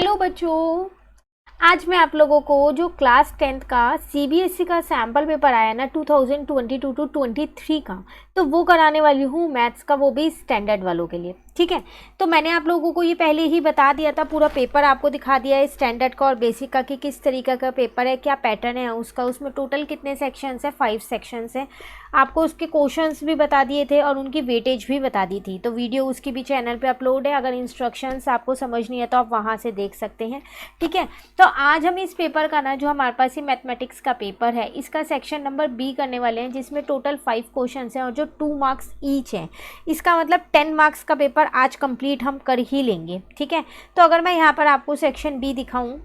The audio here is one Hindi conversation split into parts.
हेलो बच्चों, आज मैं आप लोगों को जो क्लास 10th का सीबीएसई का सैम्पल पेपर आया ना 2022 टू 23 का, तो वो कराने वाली हूँ मैथ्स का, वो भी स्टैंडर्ड वालों के लिए। ठीक है, तो मैंने आप लोगों को ये पहले ही बता दिया था, पूरा पेपर आपको दिखा दिया है स्टैंडर्ड का और बेसिक का कि किस तरीके का पेपर है, क्या पैटर्न है उसका, उसमें टोटल कितने सेक्शंस है, 5 सेक्शंस हैं। आपको उसके क्वेश्चंस भी बता दिए थे और उनकी वेटेज भी बता दी थी, तो वीडियो उसकी भी चैनल पे अपलोड है। अगर इंस्ट्रक्शंस आपको समझ नहीं है तो आप वहाँ से देख सकते हैं। ठीक है, तो आज हम इस पेपर का ना, जो हमारे पास ये मैथमेटिक्स का पेपर है, इसका सेक्शन नंबर बी करने वाले हैं, जिसमें टोटल 5 क्वेश्चन हैं और जो 2 मार्क्स ईच हैं। इसका मतलब 10 मार्क्स का पेपर आज कंप्लीट हम कर ही लेंगे। ठीक है, तो अगर मैं यहाँ पर आपको सेक्शन बी दिखाऊं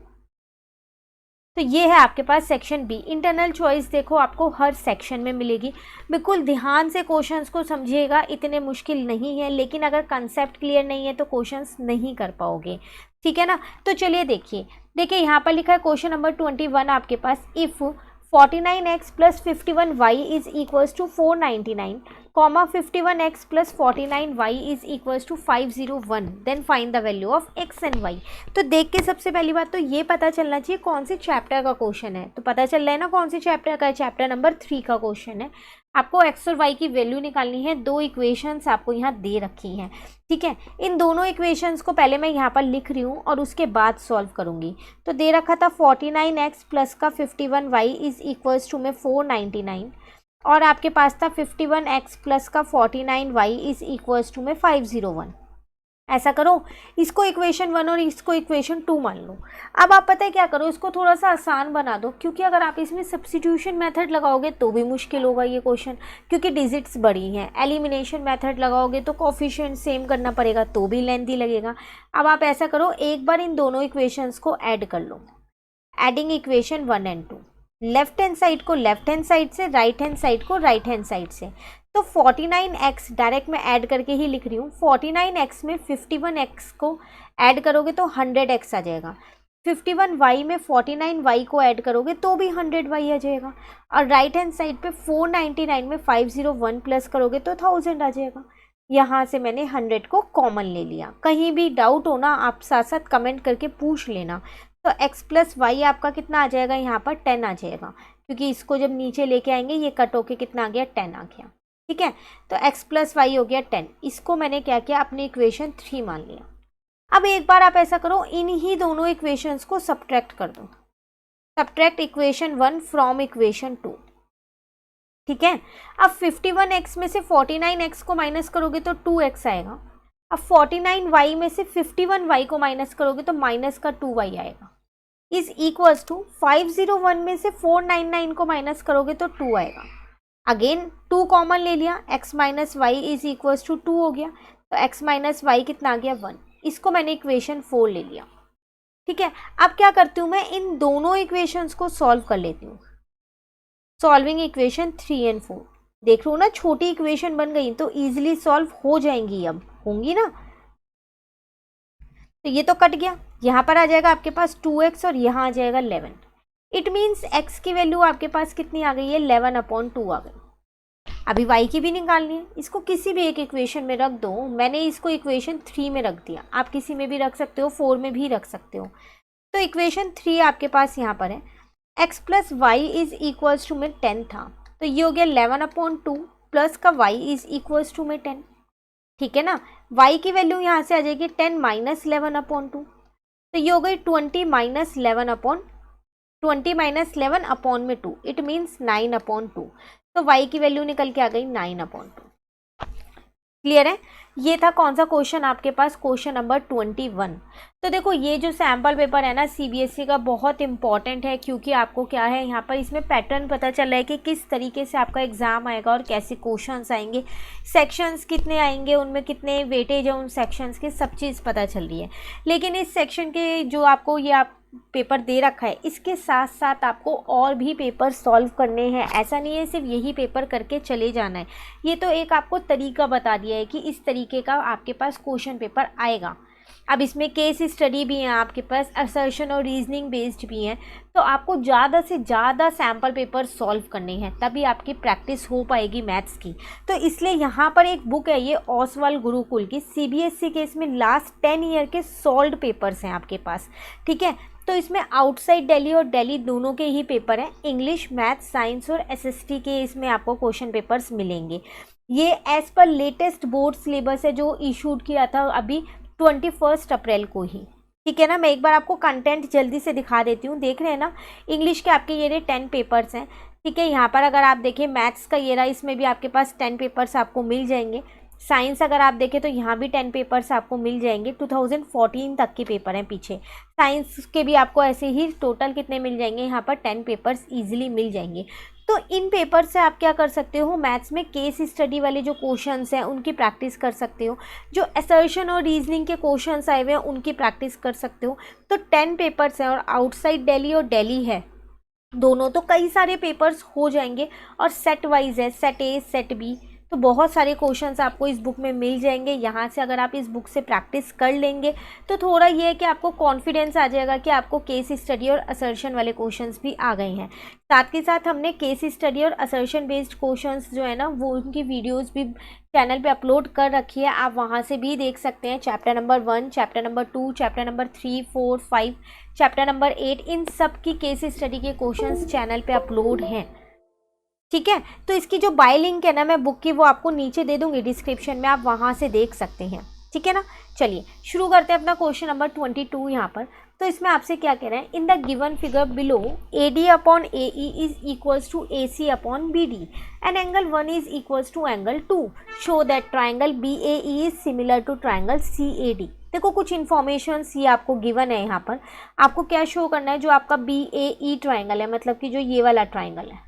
तो ये है आपके पास सेक्शन बी। इंटरनल चॉइस देखो आपको हर सेक्शन में मिलेगी। बिल्कुल ध्यान से क्वेश्चंस को समझिएगा, इतने मुश्किल नहीं है, लेकिन अगर कंसेप्ट क्लियर नहीं है तो क्वेश्चंस नहीं कर पाओगे। ठीक है ना, तो चलिए देखिए यहाँ पर लिखा है क्वेश्चन नंबर 21 आपके पास, if 49x plus 51y is equals to 499, comma 51x plus 49y is equals to 501, then find the value of x and y। तो देख के सबसे पहली बात तो ये पता चलना चाहिए कौन से चैप्टर का क्वेश्चन है। तो पता चल रहा है ना कौन से चैप्टर का है, चैप्टर नंबर 3 का क्वेश्चन है। आपको x और y की वैल्यू निकालनी है। 2 इक्वेशंस आपको यहाँ दे रखी हैं। ठीक है, इन दोनों इक्वेशंस को पहले मैं यहाँ पर लिख रही हूँ और उसके बाद सॉल्व करूँगी। तो दे रखा था 49x प्लस का 51y इज इक्वल्स टू में 499, और आपके पास था 51x प्लस का 49y इज इक्वल्स टू में 501। ऐसा करो, इसको इक्वेशन 1 और इसको इक्वेशन 2 मान लो। अब आप पता है क्या करो, इसको थोड़ा सा आसान बना दो, क्योंकि अगर आप इसमें सब्स्टिट्यूशन मेथड लगाओगे तो भी मुश्किल होगा ये क्वेश्चन, क्योंकि डिजिट्स बड़ी हैं। एलिमिनेशन मेथड लगाओगे तो कोफिशिएंट सेम करना पड़ेगा, तो भी लेंथी लगेगा। अब आप ऐसा करो, एक बार इन दोनों इक्वेशंस को ऐड कर लो। Adding equation 1 and 2, left hand side को लेफ्ट हैंड साइड से, राइट हैंड साइड को राइट हैंड साइड से। तो 49x डायरेक्ट मैं ऐड करके ही लिख रही हूँ। 49x में 51x को ऐड करोगे तो 100x आ जाएगा। 51y में 49y को ऐड करोगे तो भी 100y आ जाएगा। और राइट हैंड साइड पे 499 में 501 प्लस करोगे तो 1000 आ जाएगा। यहाँ से मैंने 100 को कॉमन ले लिया। कहीं भी डाउट हो ना, आप साथ साथ कमेंट करके पूछ लेना। तो x प्लस वाई आपका कितना आ जाएगा, यहाँ पर 10 आ जाएगा, क्योंकि इसको जब नीचे लेके आएंगे ये कट होके कितना आ गया, 10 आ गया। ठीक है, तो x प्लस वाई हो गया 10। इसको मैंने क्या किया, अपनी इक्वेशन 3 मान लिया। अब एक बार आप ऐसा करो, इन ही दोनों इक्वेशंस को सब्ट्रैक्ट कर दो। Subtract equation 1 from equation 2। ठीक है, अब 51x में से 49x को माइनस करोगे तो 2x आएगा। अब 49y में से 51y को माइनस करोगे तो माइनस का 2y आएगा। इज इक्वल्स टू 501 में से 499 को माइनस करोगे तो 2 आएगा। अगेन 2 कॉमन ले लिया, x minus y is equals to 2 हो गया। तो x माइनस वाई कितना आ गया, 1। इसको मैंने इक्वेशन 4 ले लिया। ठीक है, अब क्या करती हूँ मैं, इन दोनों इक्वेशंस को सॉल्व कर लेती हूँ। Solving equation 3 and 4। देख लो ना, छोटी इक्वेशन बन गई तो इजीली सॉल्व हो जाएंगी, अब होंगी ना। तो ये तो कट गया, यहाँ पर आ जाएगा आपके पास 2x और यहाँ आ जाएगा 11। इट मीन्स x की वैल्यू आपके पास कितनी आ गई है, 11/2 आ गई। अभी y की भी निकालनी है। इसको किसी भी एक इक्वेशन में रख दो। मैंने इसको इक्वेशन 3 में रख दिया, आप किसी में भी रख सकते हो, 4 में भी रख सकते हो। तो इक्वेशन 3 आपके पास यहाँ पर है, x plus y is equals to में 10 था, तो ये हो गया 11/2 प्लस का y इज इक्वल्स टू में 10। ठीक है ना, y की वैल्यू यहाँ से आ जाएगी 10 माइनस 11/2, तो ये हो गई 20 माइनस 11 अपॉन में 2, इट मीन्स 9/2। तो y की वैल्यू निकल के आ गई 9/2। क्लियर है, ये था कौन सा क्वेश्चन आपके पास, क्वेश्चन नंबर 21। तो देखो ये जो सैम्पल पेपर है ना सीबीएसई का, बहुत इंपॉर्टेंट है, क्योंकि आपको क्या है यहाँ पर इसमें पैटर्न पता चल रहा है कि किस तरीके से आपका एग्जाम आएगा और कैसे क्वेश्चंस आएंगे, सेक्शंस कितने आएंगे, उनमें कितने वेटेज है उन सेक्शंस के, सब चीज़ पता चल रही है। लेकिन इस सेक्शन के जो आपको ये आप पेपर दे रखा है, इसके साथ साथ आपको और भी पेपर सॉल्व करने हैं। ऐसा नहीं है सिर्फ यही पेपर करके चले जाना है। ये तो एक आपको तरीका बता दिया है कि इस तरीके का आपके पास क्वेश्चन पेपर आएगा। अब इसमें केस स्टडी भी है आपके पास, असर्शन और रीजनिंग बेस्ड भी है। तो आपको ज़्यादा से ज़्यादा सैम्पल पेपर सॉल्व करने हैं, तभी आपकी प्रैक्टिस हो पाएगी मैथ्स की। तो इसलिए यहाँ पर एक बुक है, ये ओसवाल गुरुकुल की, सीबीएसई के इसमें लास्ट 10 ईयर के सॉल्व्ड पेपर्स हैं आपके पास, ठीक है। तो इसमें आउटसाइड दिल्ली और दिल्ली दोनों के ही पेपर हैं, इंग्लिश, मैथ, साइंस और एसएसटी के इसमें आपको क्वेश्चन पेपर्स मिलेंगे। ये as per latest board syllabus है जो इशूड किया था अभी 21 अप्रैल को ही, ठीक है ना। मैं एक बार आपको कंटेंट जल्दी से दिखा देती हूँ, देख रहे हैं ना। इंग्लिश के आपके ये 10 पेपर्स हैं, ठीक है। यहाँ पर अगर आप देखें मैथ्स का ये रहा, इसमें भी आपके पास 10 पेपर्स आपको मिल जाएंगे। साइंस अगर आप देखें तो यहाँ भी 10 पेपर्स आपको मिल जाएंगे, 2014 तक के पेपर हैं पीछे। साइंस के भी आपको ऐसे ही टोटल कितने मिल जाएंगे, यहाँ पर 10 पेपर्स ईजिली मिल जाएंगे। तो इन पेपर से आप क्या कर सकते हो, मैथ्स में केस स्टडी वाले जो क्वेश्चंस हैं उनकी प्रैक्टिस कर सकते हो, जो असर्शन और रीजनिंग के क्वेश्चंस आए हुए हैं उनकी प्रैक्टिस कर सकते हो। तो 10 पेपर्स हैं और आउटसाइड दिल्ली और दिल्ली है दोनों, तो कई सारे पेपर्स हो जाएंगे। और सेट वाइज है, सेट ए, सेट बी, तो बहुत सारे क्वेश्चंस आपको इस बुक में मिल जाएंगे। यहाँ से अगर आप इस बुक से प्रैक्टिस कर लेंगे तो थोड़ा ये है कि आपको कॉन्फिडेंस आ जाएगा कि आपको केस स्टडी और असर्शन वाले क्वेश्चंस भी आ गए हैं। साथ के साथ हमने केस स्टडी और असर्शन बेस्ड क्वेश्चंस जो है ना, वो उनकी वीडियोज़ भी चैनल पे अपलोड कर रखी है, आप वहाँ से भी देख सकते हैं। Chapter number 1, chapter number 2, chapter number 3, 4, 5, chapter number 8, इन सब की केस स्टडी के क्वेश्चंस चैनल पे अपलोड हैं, ठीक है। तो इसकी जो बाय लिंक है ना मैं बुक की, वो आपको नीचे दे दूंगी डिस्क्रिप्शन में, आप वहाँ से देख सकते हैं, ठीक है ना। चलिए शुरू करते हैं अपना क्वेश्चन नंबर 22 यहाँ पर। तो इसमें आपसे क्या कह रहे हैं, in the given figure below AD upon AE is equals to AC upon BD and angle 1 is equals to angle 2, show that triangle BAE is similar to triangle CAD। देखो कुछ इन्फॉर्मेशन ये आपको गिवन है, यहाँ पर आपको क्या शो करना है, जो आपका BAE ट्राइंगल है, मतलब कि जो ये वाला ट्राइंगल है,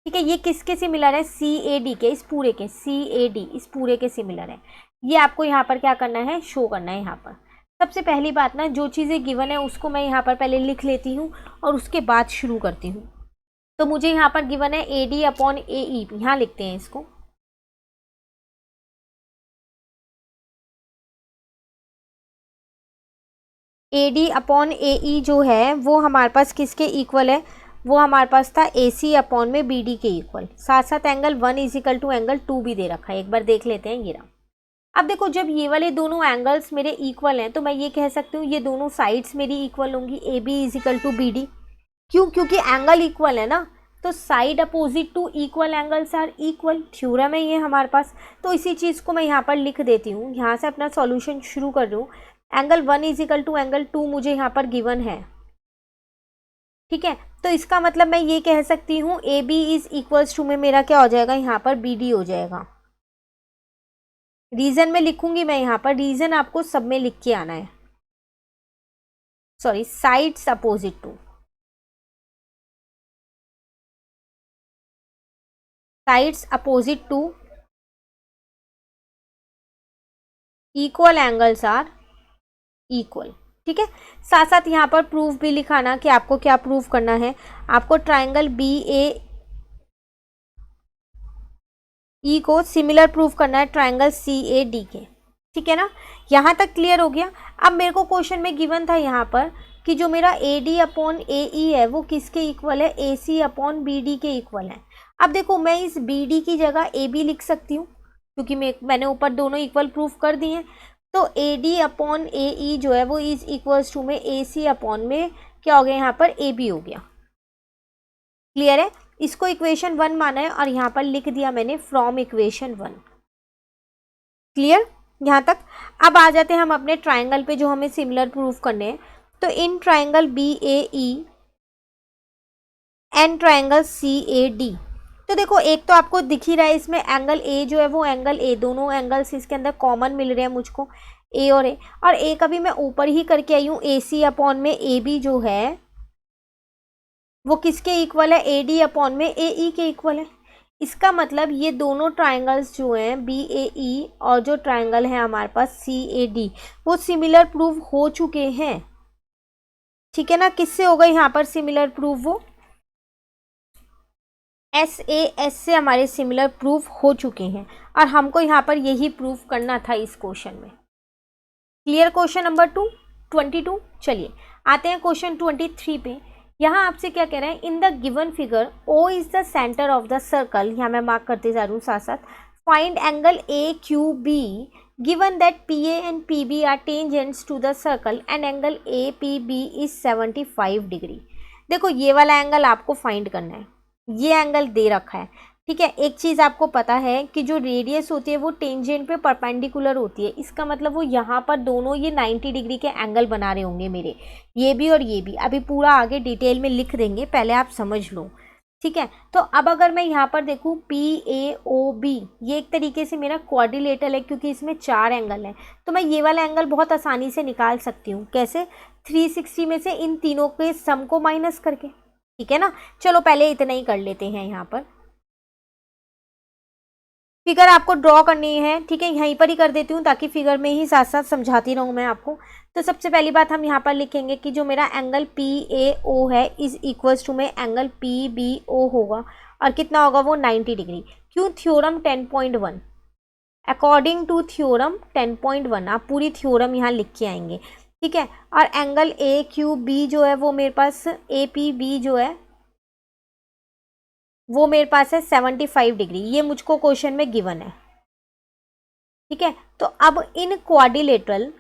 ठीक है, ये किसके सिमिलर है, CAD के, इस पूरे के, CAD इस पूरे के सिमिलर है। ये आपको यहाँ पर क्या करना है, शो करना है। यहाँ पर सबसे पहली बात ना, जो चीज़ें गिवन है उसको मैं यहाँ पर पहले लिख लेती हूँ और उसके बाद शुरू करती हूँ। तो मुझे यहाँ पर गिवन है AD अपॉन AE, यहाँ लिखते हैं इसको। AD अपॉन AE जो है वो हमारे पास किसके इक्वल है, वो हमारे पास था AC अपॉन में BD के इक्वल। साथ साथ एंगल 1 इजिकल टू एंगल 2 भी दे रखा है, एक बार देख लेते हैं ये रहा। अब देखो जब ये वाले दोनों एंगल्स मेरे इक्वल हैं तो मैं ये कह सकती हूँ ये दोनों साइड्स मेरी इक्वल होंगी, AB इजिकल टू BD। क्यों, क्योंकि एंगल इक्वल है ना, तो side opposite to equal angles are equal, theorem है ये हमारे पास। तो इसी चीज़ को मैं यहाँ पर लिख देती हूँ, यहाँ से अपना सॉल्यूशन शुरू कर रही हूँ। एंगल 1 इजिकल टू एंगल 2 मुझे यहाँ पर गिवन है, ठीक है। तो इसका मतलब मैं ये कह सकती हूँ AB इज इक्वल्स टू में मेरा क्या हो जाएगा, यहाँ पर BD हो जाएगा। रीजन में लिखूंगी मैं, यहाँ पर रीजन आपको सब में लिख के आना है, sorry, sides opposite to, sides opposite to equal angles are equal, ठीक है। साथ साथ यहाँ पर प्रूफ भी लिखाना कि आपको क्या प्रूफ करना है, आपको ट्राइंगल BAE को सिमिलर प्रूफ करना है ट्राइंगल CAD के, ठीक है ना। यहाँ तक क्लियर हो गया। अब मेरे को क्वेश्चन में गिवन था यहाँ पर कि जो मेरा AD अपॉन AE है वो किसके इक्वल है, AC अपॉन BD के इक्वल है। अब देखो मैं इस BD की जगह AB लिख सकती हूँ, क्योंकि मैंने ऊपर दोनों इक्वल प्रूफ कर दिए हैं। तो AD अपॉन AE जो है वो इज इक्वल्स टू में AC अपॉन में क्या हो गया, यहाँ पर AB हो गया। क्लियर है, इसको इक्वेशन 1 माना है और यहाँ पर लिख दिया मैंने फ्रॉम इक्वेशन 1। क्लियर यहाँ तक। अब आ जाते हैं हम अपने ट्राइंगल पे जो हमें सिमिलर प्रूफ करने हैं। तो in triangle BAE and triangle CAD, तो देखो एक तो आपको दिख ही रहा है इसमें एंगल A जो है वो एंगल A, दोनों एंगल्स इसके अंदर कॉमन मिल रहे हैं मुझको, A और A। और A का भी मैं ऊपर ही करके आई हूँ, AC अपॉन में AB जो है वो किसके इक्वल है, AD अपॉन में AE के इक्वल है। इसका मतलब ये दोनों ट्राइंगल्स जो हैं BAE और जो ट्राइंगल है हमारे पास CAD वो सिमिलर प्रूफ हो चुके हैं, ठीक है ना। किससे होगा यहाँ पर सिमिलर प्रूफ, वो SAS से हमारे सिमिलर प्रूफ हो चुके हैं और हमको यहाँ पर यही प्रूफ करना था इस क्वेश्चन में। Clear question number 22। चलिए आते हैं क्वेश्चन 23 पे। यहाँ आपसे क्या कह रहा है, in the given figure O is the centre of the circle, यहाँ मैं मार्क करते जा रही हूँ साथ साथ, find angle A Q B given that P A and P B are tangents to the circle and angle A P B is 75 degree. देखो ये वाला एंगल आपको फाइंड करना है, ये एंगल दे रखा है, ठीक है। एक चीज़ आपको पता है कि जो रेडियस होती है वो टेंजेंट पे परपेंडिकुलर होती है, इसका मतलब वो यहाँ पर दोनों ये 90 डिग्री के एंगल बना रहे होंगे मेरे, ये भी और ये भी। अभी पूरा आगे डिटेल में लिख देंगे, पहले आप समझ लो, ठीक है। तो अब अगर मैं यहाँ पर देखूँ पी ए ओ बी, ये एक तरीके से मेरा क्वाड्रिलेटरल है क्योंकि इसमें 4 एंगल हैं, तो मैं ये वाला एंगल बहुत आसानी से निकाल सकती हूँ। कैसे? 360 में से इन तीनों के सम को माइनस करके, ठीक है ना। चलो पहले इतना ही कर लेते हैं। यहाँ पर फिगर आपको ड्रॉ करनी है, ठीक है, यहीं पर ही कर देती हूँ ताकि फिगर में ही साथ साथ समझाती रहूँ मैं आपको। तो सबसे पहली बात हम यहाँ पर लिखेंगे कि जो मेरा एंगल पी ए ओ है इज इक्वल्स टू में एंगल पी बी ओ होगा, और कितना होगा वो 90 डिग्री। क्यों? थ्योरम 10.1, अकॉर्डिंग टू थ्योरम 10.1 आप पूरी थ्योरम यहाँ लिख के आएंगे, ठीक है। और एंगल ए क्यू बी जो है वो मेरे पास, ए पी बी जो है वो मेरे पास है 75 डिग्री, ये मुझको क्वेश्चन में गिवन है, ठीक है। तो अब in quadrilateral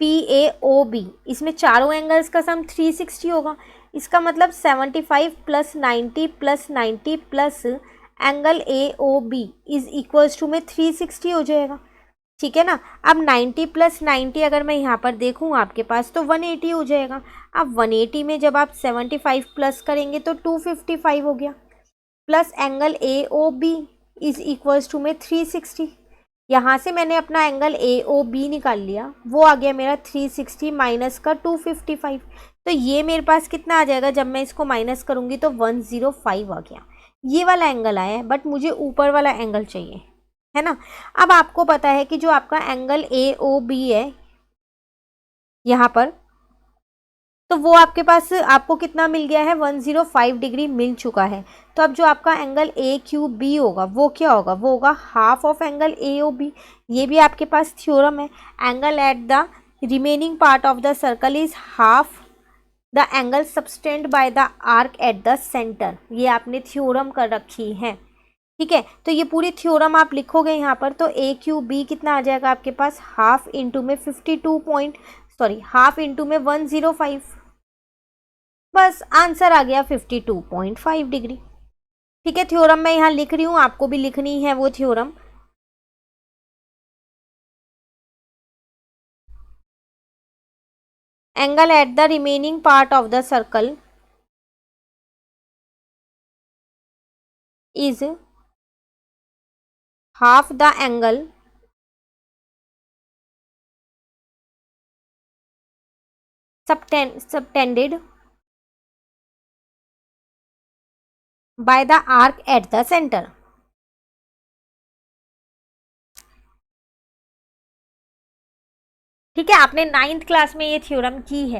P A O B, इसमें चारों एंगल्स का सम 360 होगा, इसका मतलब 75 plus 90 plus 90 plus angle A O B is equals to में 360 हो जाएगा, ठीक है ना। अब 90 प्लस 90 अगर मैं यहाँ पर देखूँ आपके पास तो 180 हो जाएगा। अब 180 में जब आप 75 प्लस करेंगे तो 255 हो गया, plus angle A O B is equals to में 360। यहाँ से मैंने अपना एंगल ए ओ बी निकाल लिया, वो आ गया मेरा 360 माइनस का 255। तो ये मेरे पास कितना आ जाएगा, जब मैं इसको माइनस करूँगी तो 105 आ गया। ये वाला एंगल आया है, बट मुझे ऊपर वाला एंगल चाहिए, है ना। अब आपको पता है कि जो आपका एंगल ए ओ बी है यहाँ पर, तो वो आपके पास आपको कितना मिल गया है, 105 डिग्री मिल चुका है। तो अब जो आपका एंगल ए क्यू बी होगा वो क्या होगा, वो होगा half of angle A O B. ये भी आपके पास थ्योरम है, angle at the remaining part of the circle is half the angle subtended by the arc at the centre, ये आपने थ्योरम कर रखी है, ठीक है। तो ये पूरी थ्योरम आप लिखोगे यहाँ पर, तो ए क्यू बी कितना आ जाएगा आपके पास, हाफ इंटू में 105, बस आंसर आ गया 52.5 डिग्री, ठीक है। थ्योरम मैं यहाँ लिख रही हूँ, आपको भी लिखनी है वो theorem. Angle at the remaining part of the circle is half the angle subtended by the arc at the center। ठीक है, आपने 9th क्लास में ये थ्योरम की है,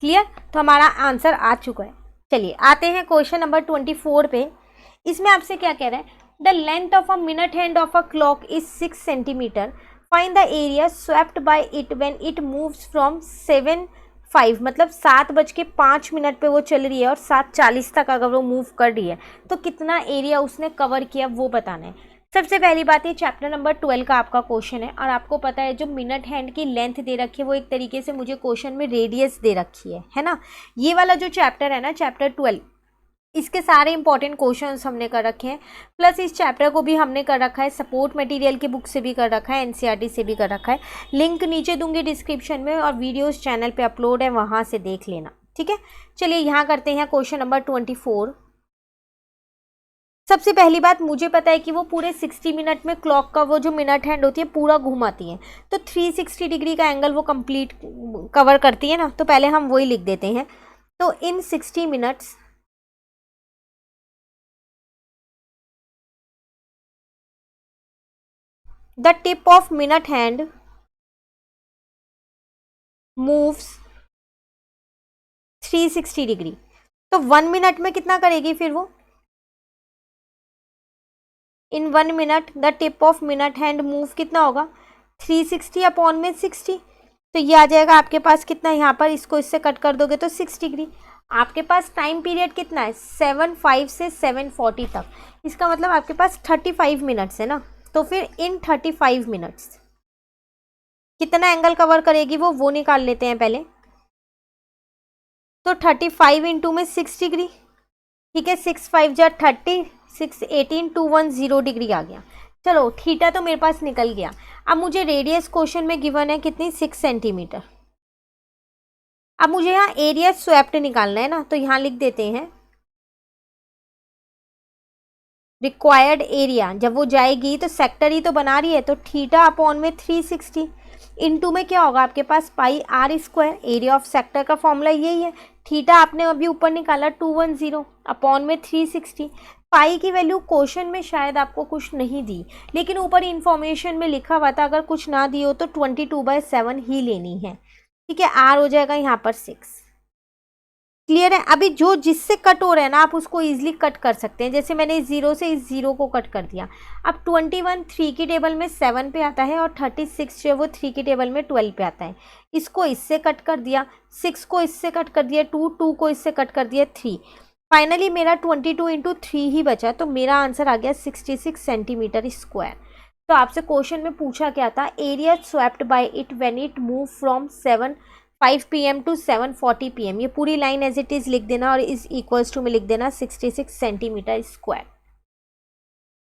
क्लियर। तो हमारा आंसर आ चुका है। चलिए आते हैं क्वेश्चन नंबर 24 पे। इसमें आपसे क्या कह रहा है, the length of a minute hand of a clock is 6 centimetre, find the area swept by it when it moves from 7:05, मतलब 7:05 पे वो चल रही है और 7:40 तक अगर वो मूव कर रही है तो कितना एरिया उसने कवर किया वो बताना है। सबसे पहली बात, ये चैप्टर नंबर 12 का आपका क्वेश्चन है, और आपको पता है जो मिनट हैंड की लेंथ दे रखी है वो एक तरीके से मुझे क्वेश्चन में रेडियस दे रखी है ना। ये वाला जो चैप्टर है ना, चैप्टर 12, इसके सारे इंपॉर्टेंट क्वेश्चंस हमने कर रखे हैं, प्लस इस चैप्टर को भी हमने कर रखा है सपोर्ट मटेरियल की बुक से भी कर रखा है, एनसीईआरटी से भी कर रखा है। लिंक नीचे दूंगी डिस्क्रिप्शन में, और वीडियोस चैनल पे अपलोड है, वहाँ से देख लेना, ठीक है। चलिए यहाँ करते हैं क्वेश्चन नंबर 24। सबसे पहली बात, मुझे पता है कि वो पूरे 60 मिनट में क्लॉक का वो जो मिनट हैंड होती है पूरा घुमाती है, तो 360 डिग्री का एंगल वो कंप्लीट कवर करती है ना, तो पहले हम वही लिख देते हैं। तो इन 60 minutes the tip of minute hand moves 360 degree. तो 1 मिनट में कितना करेगी फिर वो, इन 1 minute the tip of minute hand move कितना होगा, 360 अपॉन में 60, तो ये आ जाएगा आपके पास कितना, यहाँ पर इसको इससे कट कर दोगे तो 6 डिग्री। आपके पास टाइम पीरियड कितना है, 7:05 से 7:40 तक, इसका मतलब आपके पास 35 मिनट्स है ना। तो फिर इन 35 मिनट्स कितना एंगल कवर करेगी वो निकाल लेते हैं पहले। तो 35 इंटू में 6 डिग्री, ठीक है, 6 5 जा 30, 6 18 210 डिग्री आ गया। चलो थीटा तो मेरे पास निकल गया। अब मुझे रेडियस क्वेश्चन में गिवन है कितनी, 6 सेंटीमीटर। अब मुझे यहाँ एरिया स्वेप्ट निकालना है ना, तो यहाँ लिख देते हैं रिक्वायर्ड एरिया। जब वो जाएगी तो सेक्टर ही तो बना रही है, तो थीटा अपॉन में 360 इंटू में क्या होगा आपके पास, pi r square. Area of sector का फॉर्मूला यही है। थीटा आपने अभी ऊपर निकाला 210 अपॉन में 360। पाई की वैल्यू क्वेश्चन में शायद आपको कुछ नहीं दी, लेकिन ऊपर इंफॉर्मेशन में लिखा हुआ था अगर कुछ ना दी हो तो 22/7 ही लेनी है, ठीक है। आर हो जाएगा यहाँ पर 6। क्लियर है। अभी जो जिससे कट हो रहा है ना, आप उसको इजीली कट कर सकते हैं। जैसे मैंने इस 0 से इस 0 को कट कर दिया। अब 21 3 की टेबल में 7 पे आता है और 36 जो है वो 3 की टेबल में 12 पे आता है। इसको इससे कट कर दिया, 6 को इससे कट कर दिया, 2 को इससे कट कर दिया, 3। फाइनली मेरा 22 इंटू 3 ही बचा, तो मेरा आंसर आ गया 66 सेंटीमीटर स्क्वायर। तो आपसे क्वेश्चन में पूछा क्या था, area swept by it when it move from 5 PM to 7:40 PM। ये पूरी लाइन एज इट इज लिख देना और इज इक्वल्स टू में लिख देना 66 सेंटीमीटर स्क्वायर।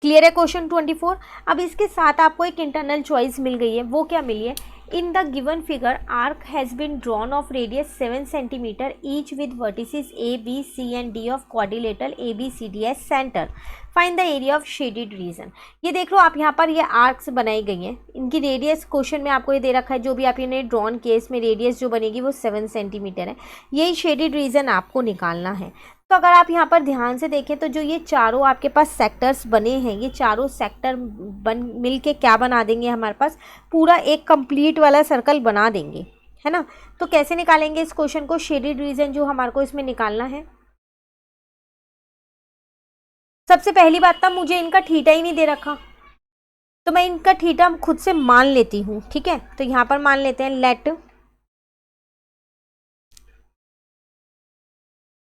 क्लियर है क्वेश्चन 24। अब इसके साथ आपको एक इंटरनल चॉइस मिल गई है। वो क्या मिली है, in the given figure arc has been drawn of radius 7 centimetre each with vertices A B C and D of quadrilateral ABCD as centre, find the area of shaded region. ये देख लो आप, यहाँ पर ये आर्क्स बनाई गई हैं, इनकी रेडियस क्वेश्चन में आपको ये दे रखा है, जो भी आप इन्हें ड्रॉन केस में रेडियस जो बनेगी वो 7 सेंटीमीटर है। यही शेडेड रीजन आपको निकालना है। तो अगर आप यहाँ पर ध्यान से देखें तो जो ये चारों आपके पास सेक्टर्स बने हैं, ये चारों सेक्टर मिल के क्या बना देंगे, हमारे पास पूरा एक कंप्लीट वाला सर्कल बना देंगे, है ना। तो कैसे निकालेंगे इस क्वेश्चन को, शेडेड रीजन जो हमारे को इसमें निकालना है। सबसे पहली बात तो मुझे इनका थीटा ही नहीं दे रखा, तो मैं इनका थीटा खुद से मान लेती हूँ, ठीक है। तो यहाँ पर मान लेते हैं let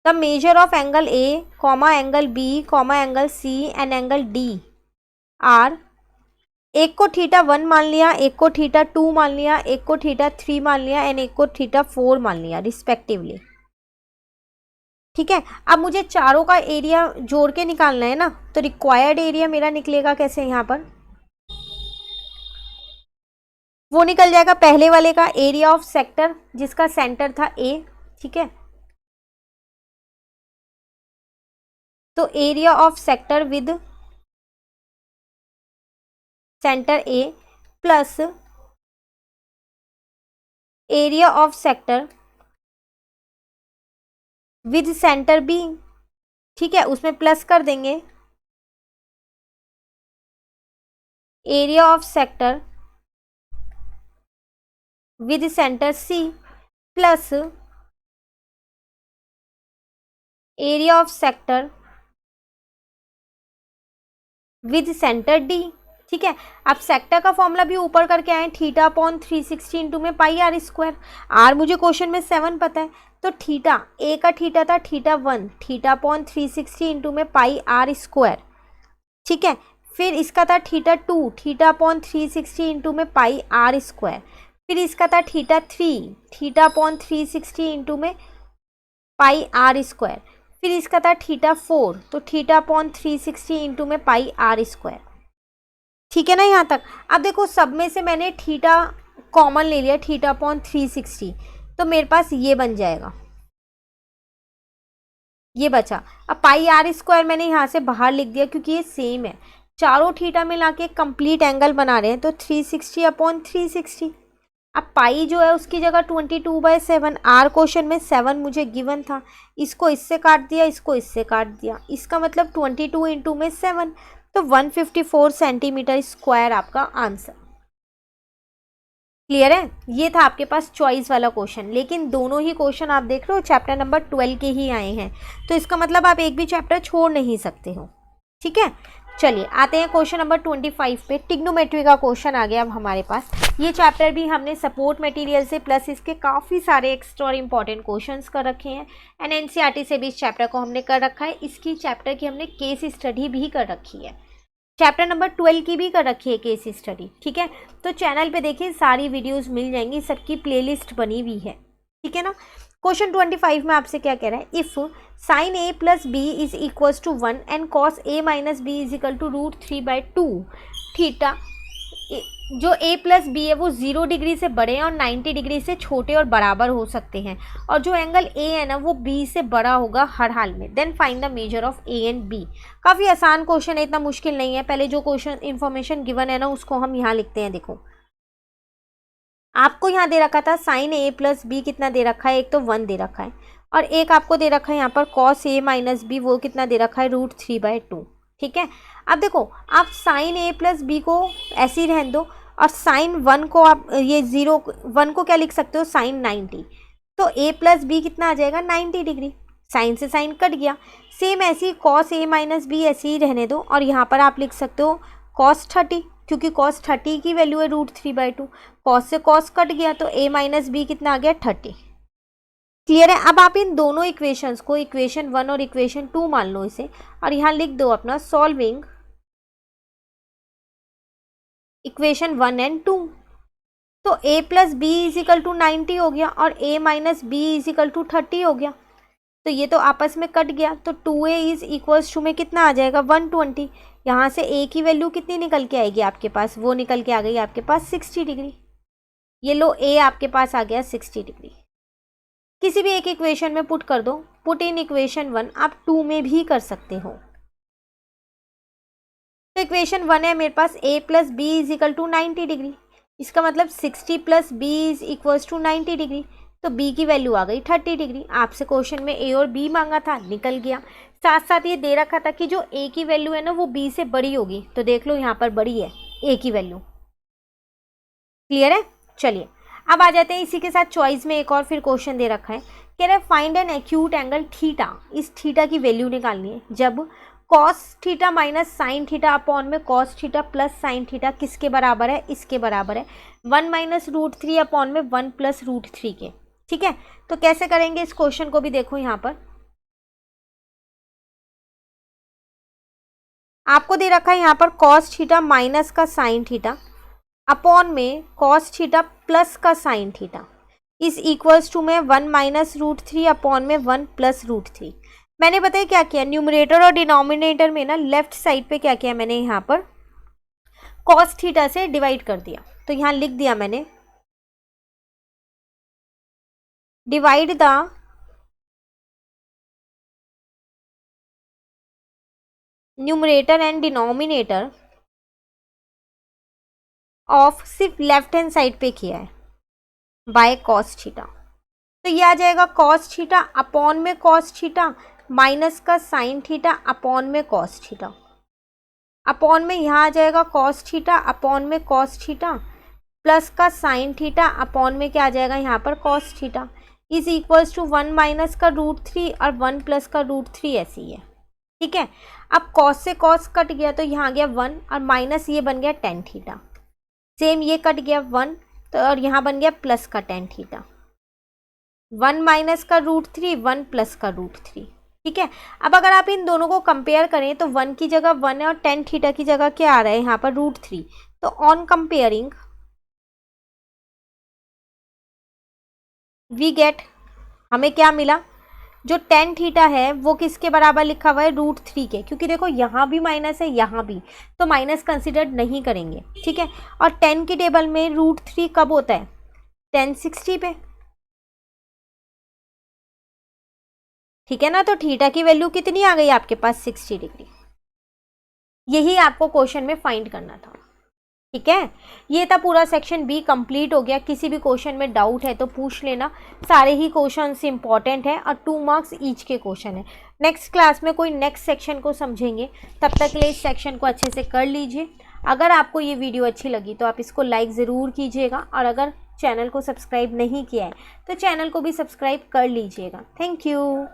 the measure of angle A comma angle B comma angle C and angle D R. एक को थीटा 1 मान लिया, एक को थीटा 2 मान लिया, एक को थीटा 3 मान लिया एंड एक को थीटा 4 मान लिया रिस्पेक्टिवली, ठीक है। अब मुझे चारों का एरिया जोड़ के निकालना है ना, तो रिक्वायर्ड एरिया मेरा निकलेगा कैसे, यहाँ पर वो निकल जाएगा पहले वाले का एरिया ऑफ सेक्टर जिसका सेंटर था ए, ठीक है। तो area of sector with centre A plus area of sector with centre B, ठीक है, उसमें प्लस कर देंगे area of sector with centre C plus area of sector with centre D, ठीक है। अब सेक्टर का फॉर्मूला भी ऊपर करके आए, थीटा अपॉन 360 इंटू में पाई आर स्क्वायर। आर मुझे क्वेश्चन में 7 पता है, तो थीटा ए का थीटा था थीटा 1, थीटा अपॉन 360 इंटू में पाई आर स्क्वायर, ठीक है। फिर इसका था थीटा 2, थीटा अपॉन 360 इंटू में पाई आर स्क्वायर। फिर इसका था थीटा 3, थीटा अपॉन 360 इंटू में पाई आर स्क्वायर। फिर इसका था थीटा 4, तो थीटा अपॉन 360 इंटू में पाई आर स्क्वायर, ठीक है ना यहाँ तक। अब देखो सब में से मैंने थीटा कॉमन ले लिया, थीटा अपॉन 360, तो मेरे पास ये बन जाएगा, ये बचा। अब पाई आर स्क्वायर मैंने यहाँ से बाहर लिख दिया क्योंकि ये सेम है, चारों थीटा मिला के कंप्लीट एंगल बना रहे हैं, तो 360 अपॉन 360। अब पाई जो है उसकी जगह 22/7, आर क्वेश्चन में 7 मुझे गिवन था, इसको इससे काट दिया, इसको इससे काट दिया, इसका मतलब 22 इंटू में 7, तो 154 सेंटीमीटर स्क्वायर आपका आंसर। क्लियर है। ये था आपके पास चॉइस वाला क्वेश्चन, लेकिन दोनों ही क्वेश्चन आप देख रहे हो चैप्टर नंबर 12 के ही आए हैं, तो इसका मतलब आप एक भी चैप्टर छोड़ नहीं सकते हो, ठीक है। चलिए आते हैं क्वेश्चन नंबर 25 पे। ट्रिग्नोमेट्री का क्वेश्चन आ गया अब हमारे पास। ये चैप्टर भी हमने सपोर्ट मटेरियल से प्लस इसके काफ़ी सारे एक्स्ट्रा और इम्पॉर्टेंट क्वेश्चंस कर रखे हैं एंड एनसीईआरटी से भी इस चैप्टर को हमने कर रखा है। इसकी चैप्टर की हमने केस स्टडी भी कर रखी है, चैप्टर नंबर 12 की भी कर रखी है केस स्टडी। ठीक है, तो चैनल पे देखिए सारी वीडियोज़ मिल जाएंगी, सबकी प्लेलिस्ट बनी हुई है। ठीक है ना। क्वेश्चन 25 में आपसे क्या कह रहा है, if sin A plus B is equals to 1 and cos A minus B is equal to √3/2 theta. जो ए प्लस बी है वो 0 डिग्री से बड़े हैं और 90 डिग्री से छोटे और बराबर हो सकते हैं, और जो एंगल ए है ना वो बी से बड़ा होगा हर हाल में। Then find the measure of A and B. काफ़ी आसान क्वेश्चन है, इतना मुश्किल नहीं है। पहले जो क्वेश्चन इन्फॉर्मेशन गिवन है ना उसको हम यहाँ लिखते हैं। देखो आपको यहाँ दे रखा था साइन ए प्लस बी कितना दे रखा है, एक तो 1 दे रखा है, और एक आपको दे रखा है यहाँ पर कॉस ए माइनस बी, वो कितना दे रखा है √3/2। ठीक है, अब देखो आप साइन ए प्लस बी को ऐसे ही रहने दो और साइन 1 को आप ये 1 को क्या लिख सकते हो, साइन 90। तो ए प्लस बी कितना आ जाएगा 90 डिग्री, साइन से साइन कट गया। सेम ऐसे ही कॉस ए माइनस बी ऐसे ही रहने दो और यहाँ पर आप लिख सकते हो कॉस 30, क्योंकि cos 30 की वैल्यू है √3/2। cos से cos कट गया तो a माइनस बी कितना आ गया 30। क्लियर है। अब आप इन दोनों इक्वेशंस को इक्वेशन 1 और इक्वेशन 2 मान लो इसे, और यहाँ लिख दो अपना सॉल्विंग इक्वेशन 1 एंड 2। तो a plus B is equal to 90 हो गया और a minus B is equal to 30 हो गया। तो ये तो आपस में कट गया, तो 2a इज इक्वल्स टू में कितना आ जाएगा 120। यहाँ से a की वैल्यू कितनी निकल के आएगी आपके पास, वो निकल के आ गई आपके पास 60 डिग्री। ये लो a आपके पास आ गया 60 डिग्री। किसी भी एक इक्वेशन में पुट कर दो, पुट इन इक्वेशन 1, आप 2 में भी कर सकते हो। तो इक्वेशन 1 है मेरे पास a plus B is equal to 90 degree, इसका मतलब 60 plus B is equals to 90 degree. तो b की वैल्यू आ गई 30 डिग्री। आपसे क्वेश्चन में a और b मांगा था, निकल गया। साथ साथ ये दे रखा था कि जो a की वैल्यू है ना वो b से बड़ी होगी, तो देख लो यहाँ पर बड़ी है a की वैल्यू। क्लियर है। चलिए अब आ जाते हैं इसी के साथ चॉइस में एक और फिर क्वेश्चन दे रखा है, कह रहा है find an acute angle theta. इस थीटा की वैल्यू निकालनी है जब cos theta minus sine theta upon में cos theta plus sine theta किसके बराबर है, इसके बराबर है 1 माइनस √3 अपॉन में 1 प्लस √3 के। ठीक है, तो कैसे करेंगे इस क्वेश्चन को भी देखो। यहाँ पर आपको दे रखा है यहाँ पर कॉस थीटा माइनस का साइन थीटा अपॉन में कॉस थीटा प्लस का sin theta is equals to में 1 माइनस √3 अपॉन में 1 प्लस √3। मैंने बताया क्या किया, न्यूमरेटर और डिनोमिनेटर में ना लेफ्ट साइड पे क्या किया मैंने, यहाँ पर कॉस थीटा से डिवाइड कर दिया। तो यहाँ लिख दिया मैंने divide the numerator and denominator of, सिर्फ लेफ्ट हैंड साइड पे किया है, बाय कॉस थीटा। तो ये आ जाएगा कॉस थीटा अपॉन में कॉस थीटा माइनस का साइन थीटा अपॉन में कॉस थीटा, अपॉन में यहाँ आ जाएगा कॉस थीटा अपॉन में कॉस थीटा प्लस का साइन थीटा अपॉन में क्या आ जाएगा यहाँ पर cos theta is equals to 1 minus का √3 और 1 प्लस का √3 ऐसे ही है। ठीक है, अब कॉस से कॉस कट गया तो यहाँ आ गया 1 और माइनस ये बन गया tan थीटा। सेम ये कट गया 1 तो और यहाँ बन गया प्लस का tan थीटा। 1 माइनस का √3 1 प्लस का √3। ठीक है, अब अगर आप इन दोनों को कंपेयर करें तो 1 की जगह 1 है और tan थीटा की जगह क्या आ रहा है यहाँ पर √3। तो ऑन कंपेयरिंग वी गेट, हमें क्या मिला, जो tan थीटा है वो किसके बराबर लिखा हुआ है √3 के, क्योंकि देखो यहाँ भी माइनस है यहाँ भी, तो माइनस कंसिडर नहीं करेंगे। ठीक है, और 10 की टेबल में √3 कब होता है, tan 60 पे। ठीक है ना, तो थीटा की वैल्यू कितनी आ गई आपके पास 60 डिग्री। यही आपको क्वेश्चन में फाइंड करना था। ठीक है, ये था पूरा सेक्शन बी कंप्लीट हो गया। किसी भी क्वेश्चन में डाउट है तो पूछ लेना, सारे ही क्वेश्चन इंपॉर्टेंट हैं और 2 मार्क्स ईच के क्वेश्चन है। नेक्स्ट क्लास में कोई नेक्स्ट सेक्शन को समझेंगे, तब तक के लिए इस सेक्शन को अच्छे से कर लीजिए। अगर आपको ये वीडियो अच्छी लगी तो आप इसको लाइक ज़रूर कीजिएगा, और अगर चैनल को सब्सक्राइब नहीं किया है तो चैनल को भी सब्सक्राइब कर लीजिएगा। Thank you.